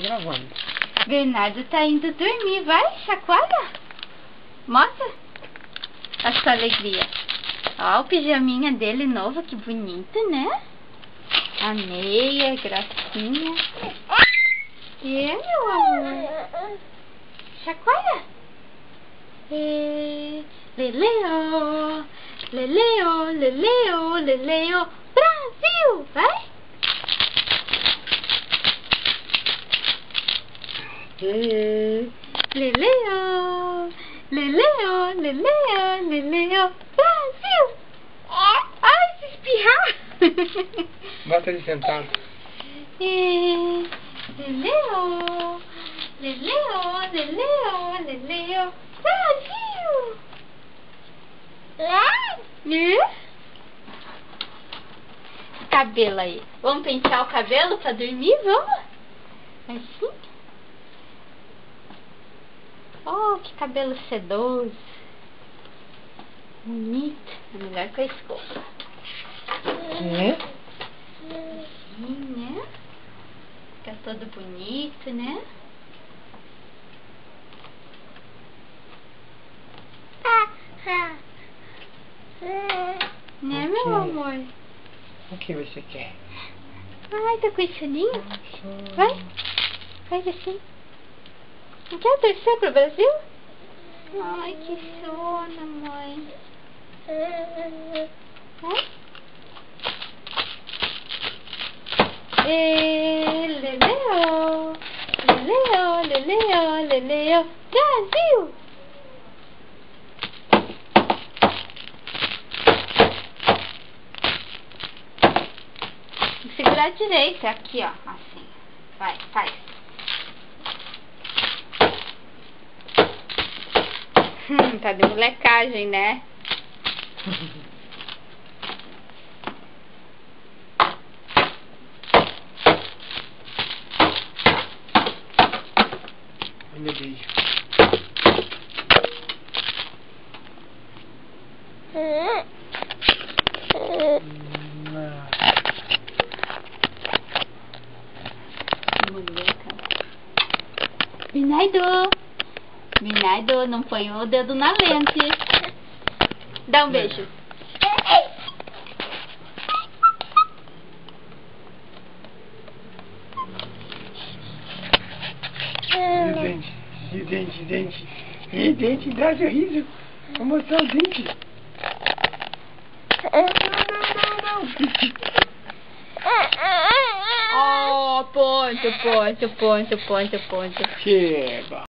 gravando. Bernardo tá indo dormir, vai, chacoalha. Mostra a sua alegria. Ó, o pijaminha dele novo, que bonito, né? A meia, gracinha. E meu amor? Chacoalha. Leleo, leleo, leleo, leleo, Brasil, vai. Leleo, leleo, leleo, leleo, Brasil. Ai, se espirrar. Bota ele sentado. Leleo, leleo, leleo, leleo, Brasil. Cabelo aí. Vamos pentear o cabelo pra dormir? Vamos? Assim? Oh, que cabelo sedoso. Bonito. É melhor que a escova. Sim, né? Fica todo bonito, né? Né, meu amor? O que você quer? Ai, tá com soninho? Vai. Faz assim. Não quer torcer pro Brasil? Ai, que sono, mãe. Vai. Leleo, leleo, leleo, leleo, Brasil! Tem que segurar direito, aqui, ó, assim. Vai, faz. Tá de molecagem, né? Olha, beijo. Bernardo, não põe o dedo na lente. Dá um beijo. Dente, dá sorriso. Vou mostrar o dente. Não. Oh, ponto. Chega.